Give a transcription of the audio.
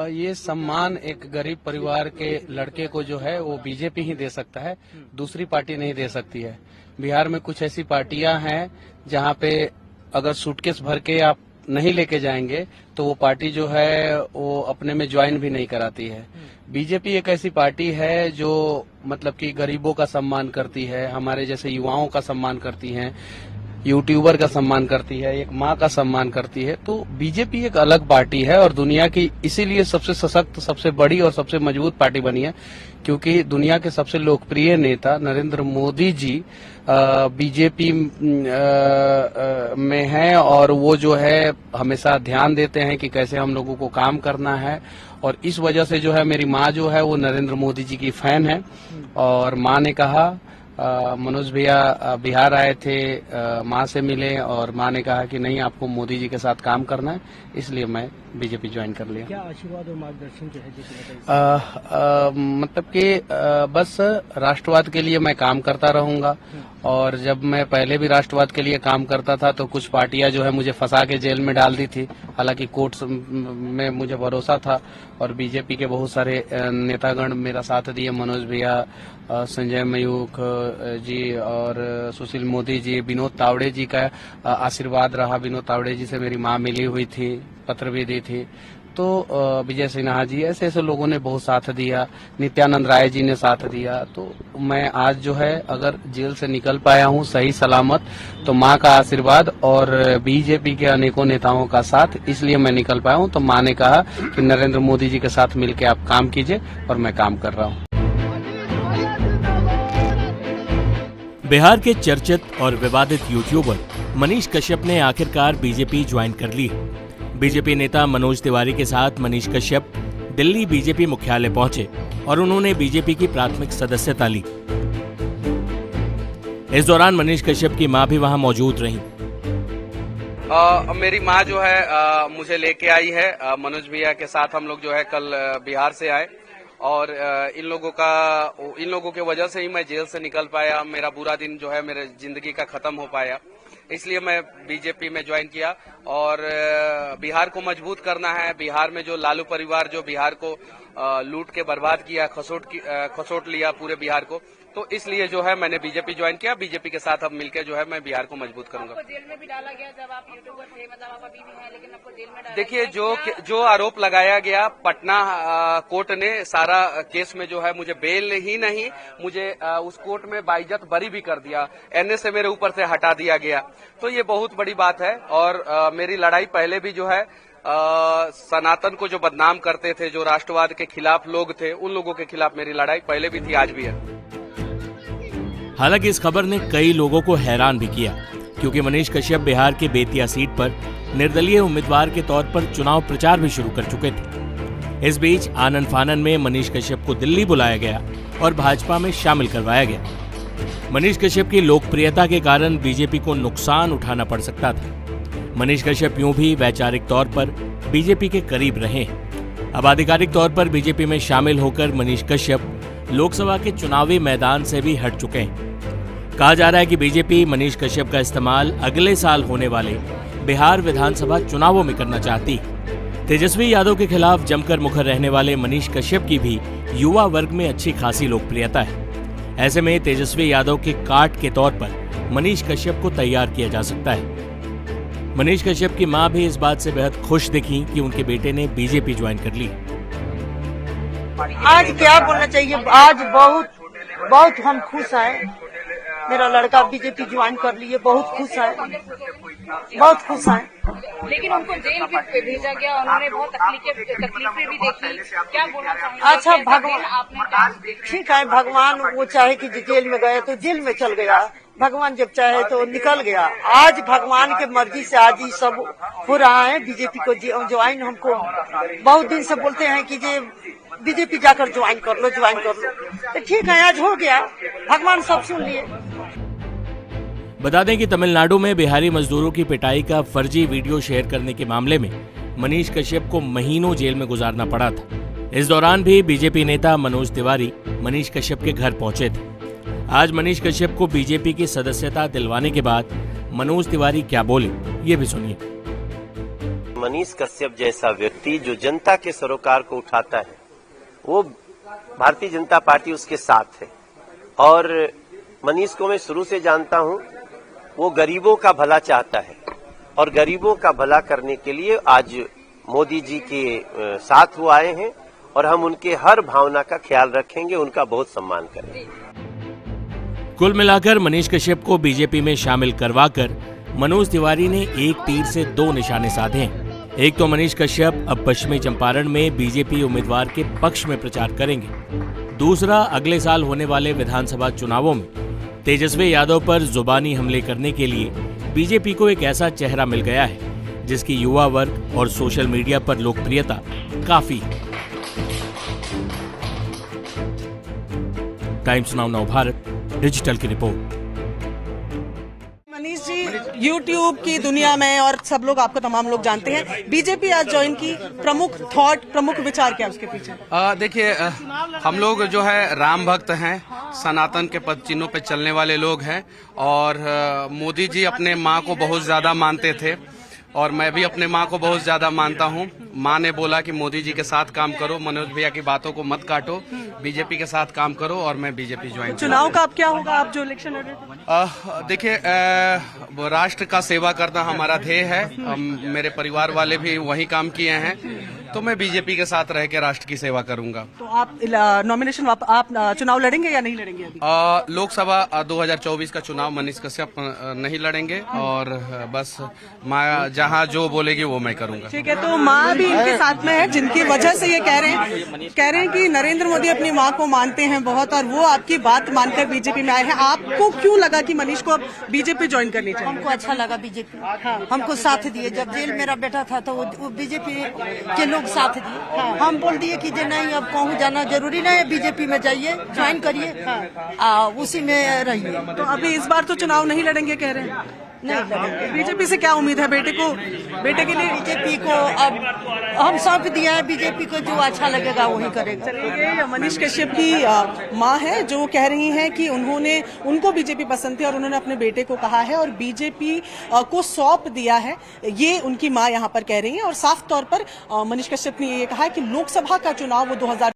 ये सम्मान एक गरीब परिवार के लड़के को जो है वो बीजेपी ही दे सकता है, दूसरी पार्टी नहीं दे सकती है। बिहार में कुछ ऐसी पार्टियां हैं जहां पे अगर सूटकेस भर के आप नहीं लेके जाएंगे तो वो पार्टी जो है वो अपने में ज्वाइन भी नहीं कराती है। बीजेपी एक ऐसी पार्टी है जो मतलब कि गरीबों का सम्मान करती है, हमारे जैसे युवाओं का सम्मान करती है, यूट्यूबर का सम्मान करती है, एक माँ का सम्मान करती है। तो बीजेपी एक अलग पार्टी है और दुनिया की इसीलिए सबसे सशक्त, सबसे बड़ी और सबसे मजबूत पार्टी बनी है, क्योंकि दुनिया के सबसे लोकप्रिय नेता नरेंद्र मोदी जी बीजेपी में हैं और वो जो है हमेशा ध्यान देते हैं कि कैसे हम लोगों को काम करना है। और इस वजह से जो है मेरी माँ जो है वो नरेंद्र मोदी जी की फैन है और माँ ने कहा मनोज भैया बिहार आए थे, माँ से मिले और माँ ने कहा कि नहीं आपको मोदी जी के साथ काम करना है, इसलिए मैं बीजेपी ज्वाइन कर लिया। क्या आशीर्वाद और मार्गदर्शन जो है मतलब कि बस राष्ट्रवाद के लिए मैं काम करता रहूंगा। और जब मैं पहले भी राष्ट्रवाद के लिए काम करता था तो कुछ पार्टियां जो है मुझे फंसा के जेल में डाल दी थी, हालांकि कोर्ट में मुझे भरोसा था और बीजेपी के बहुत सारे नेतागण मेरा साथ दिए, मनोज भैया, संजय मयूख जी और सुशील मोदी जी, विनोद तावड़े जी का आशीर्वाद रहा। विनोद तावड़े जी से मेरी माँ मिली हुई थी, पत्र भी दी थी। तो विजय सिन्हा जी, ऐसे ऐसे लोगों ने बहुत साथ दिया, नित्यानंद राय जी ने साथ दिया। तो मैं आज जो है अगर जेल से निकल पाया हूँ सही सलामत तो माँ का आशीर्वाद और बीजेपी के अनेकों नेताओं का साथ, इसलिए मैं निकल पाया हूँ। तो माँ ने कहा कि नरेंद्र मोदी जी के साथ मिलकर आप काम कीजिए और मैं काम कर रहा हूँ। बिहार के चर्चित और विवादित यूट्यूबर मनीष कश्यप ने आखिरकार बीजेपी ज्वाइन कर ली। बीजेपी नेता मनोज तिवारी के साथ मनीष कश्यप दिल्ली बीजेपी मुख्यालय पहुंचे और उन्होंने बीजेपी की प्राथमिक सदस्यता ली। इस दौरान मनीष कश्यप की मां भी वहां मौजूद रहीं। मेरी माँ जो है मुझे लेके आई है, मनोज भैया के साथ हम लोग जो है कल बिहार से आए और इन लोगों के वजह से ही मैं जेल से निकल पाया, मेरा बुरा दिन जो है मेरे जिंदगी का खत्म हो पाया, इसलिए मैं बीजेपी में ज्वाइन किया। और बिहार को मजबूत करना है। बिहार में जो लालू परिवार जो बिहार को लूट के बर्बाद किया, खसोट लिया पूरे बिहार को, तो इसलिए जो है मैंने बीजेपी ज्वाइन किया। बीजेपी के साथ अब मिलकर जो है मैं बिहार को मजबूत करूंगा। आपको जेल में भी डाला गया जब आप यूट्यूबर थे, मतलब आप अभी भी हैं, लेकिन आपको जेल में डाला देखिए जो आरोप लगाया गया, पटना कोर्ट ने सारा केस में जो है मुझे बेल ही नहीं, मुझे उस कोर्ट में बाइज्जत बरी भी कर दिया, एनए से मेरे ऊपर से हटा दिया गया। तो ये बहुत बड़ी बात है। और मेरी लड़ाई पहले भी जो है सनातन को जो बदनाम करते थे, जो राष्ट्रवाद के खिलाफ लोग थे, उन लोगों के खिलाफ मेरी लड़ाई पहले भी थी, आज भी है। हालांकि इस खबर ने कई लोगों को हैरान भी किया, क्योंकि मनीष कश्यप बिहार के बेतिया सीट पर निर्दलीय उम्मीदवार के तौर पर चुनाव प्रचार भी शुरू कर चुके थे। इस बीच आनन फानन में मनीष कश्यप को दिल्ली बुलाया गया और भाजपा में शामिल करवाया गया। मनीष कश्यप की लोकप्रियता के कारण बीजेपी को नुकसान उठाना पड़ सकता था। मनीष कश्यप यूं भी वैचारिक तौर पर बीजेपी के करीब रहे। अब आधिकारिक तौर पर बीजेपी में शामिल होकर मनीष कश्यप लोकसभा के चुनावी मैदान से भी हट चुके हैं। कहा जा रहा है कि बीजेपी मनीष कश्यप का इस्तेमाल अगले साल होने वाले बिहार विधानसभा चुनावों में करना चाहती है। तेजस्वी यादव के खिलाफ जमकर मुखर रहने वाले मनीष कश्यप की भी युवा वर्ग में अच्छी खासी लोकप्रियता है। ऐसे में तेजस्वी यादव के काट के तौर पर मनीष कश्यप को तैयार किया जा सकता है। मनीष कश्यप की मां भी इस बात से बेहद खुश दिखी कि उनके बेटे ने बीजेपी ज्वाइन कर ली। आज क्या बोलना चाहिए, आज बहुत हम खुश हैं। मेरा लड़का बीजेपी ज्वाइन कर लिए, बहुत खुश है, बहुत खुश है। लेकिन उनको जेल भी भेजा गया, उन्होंने बहुत तकलीफें भी देखी, क्या बोलना चाहिए? अच्छा भगवान, ठीक है, भगवान वो चाहे कि जेल में गए तो जेल में चल गया, भगवान जब चाहे तो निकल गया। आज भगवान के मर्जी से आज ये सब हो रहा है। बीजेपी को ज्वाइन, हमको बहुत दिन से बोलते हैं कि जे बीजेपी जाकर ज्वाइन कर लो, तो ठीक है, आज हो गया, भगवान सब सुन लिए। बता दें कि तमिलनाडु में बिहारी मजदूरों की पिटाई का फर्जी वीडियो शेयर करने के मामले में मनीष कश्यप को महीनों जेल में गुजारना पड़ा था। इस दौरान भी बीजेपी नेता मनोज तिवारी मनीष कश्यप के घर पहुंचे थे। आज मनीष कश्यप को बीजेपी की सदस्यता दिलवाने के बाद मनोज तिवारी क्या बोले, ये भी सुनिए। मनीष कश्यप जैसा व्यक्ति जो जनता के सरोकार को उठाता है, वो भारतीय जनता पार्टी उसके साथ है। और मनीष को मैं शुरू से जानता हूं, वो गरीबों का भला चाहता है और गरीबों का भला करने के लिए आज मोदी जी के साथ वो आए हैं और हम उनके हर भावना का ख्याल रखेंगे, उनका बहुत सम्मान करेंगे। कुल मिलाकर मनीष कश्यप को बीजेपी में शामिल करवाकर मनोज तिवारी ने एक तीर से दो निशाने साधे हैं। एक तो मनीष कश्यप अब पश्चिमी चंपारण में बीजेपी उम्मीदवार के पक्ष में प्रचार करेंगे, दूसरा अगले साल होने वाले विधानसभा चुनावों में तेजस्वी यादव पर जुबानी हमले करने के लिए बीजेपी को एक ऐसा चेहरा मिल गया है जिसकी युवा वर्ग और सोशल मीडिया पर लोकप्रियता काफी है। टाइम्स नाउ नवभारत डिजिटल की रिपोर्ट। मनीष जी, यूट्यूब की दुनिया में और सब लोग आपको तमाम लोग जानते हैं, बीजेपी आज ज्वाइन की, प्रमुख थॉट, प्रमुख विचार क्या उसके पीछे? देखिए, हम लोग जो है राम भक्त हैं, सनातन के पद चिन्हों पे चलने वाले लोग हैं और मोदी जी अपने माँ को बहुत ज्यादा मानते थे और मैं भी अपने माँ को बहुत ज्यादा मानता हूँ। माँ ने बोला कि मोदी जी के साथ काम करो, मनोज भैया की बातों को मत काटो, बीजेपी के साथ काम करो और मैं बीजेपी ज्वाइन। चुनाव का अब क्या होगा, आप जो इलेक्शन लड़ रहे थे? देखिए, राष्ट्र का सेवा करना हमारा ध्येय है। मेरे परिवार वाले भी वही काम किए हैं, तो मैं बीजेपी के साथ रह के राष्ट्र की सेवा करूंगा। तो आप नॉमिनेशन आप चुनाव लड़ेंगे या नहीं लड़ेंगे अभी? लोकसभा 2024 का चुनाव मनीष कश्यप नहीं लड़ेंगे और बस माँ जहाँ जो बोलेगी वो मैं करूंगा। ठीक है, तो माँ भी इनके साथ में है, जिनकी वजह से ये कह रहे हैं कि नरेंद्र मोदी अपनी माँ को मानते हैं बहुत और वो आपकी बात मानकर बीजेपी में आए हैं। आपको क्यों लगा कि मनीष को अब बीजेपी ज्वाइन करनी चाहिए? हमको अच्छा लगा बीजेपी, हमको साथ दिए। जब जेल मेरा बेटा था तो वो बीजेपी के लोग साथ दिए। हम बोल दिए कि जे नहीं, अब कहूँ जाना जरूरी नहीं है, बीजेपी में जाइए, ज्वाइन करिए, उसी में रहिए। तो अभी इस बार तो चुनाव नहीं लड़ेंगे कह रहे हैं? नहीं लड़ेंगे। बीजेपी से क्या उम्मीद है बेटे के लिए? बीजेपी को अब हम सौंप दिया है, बीजेपी को जो अच्छा लगेगा वही करेगा। चलिए, मनीष कश्यप की माँ है जो कह रही हैं कि उनको बीजेपी पसंद थी और उन्होंने अपने बेटे को कहा है और बीजेपी को सौंप दिया है, ये उनकी माँ यहाँ पर कह रही हैं। और साफ तौर पर मनीष कश्यप ने ये कहा है कि लोकसभा का चुनाव वो 2000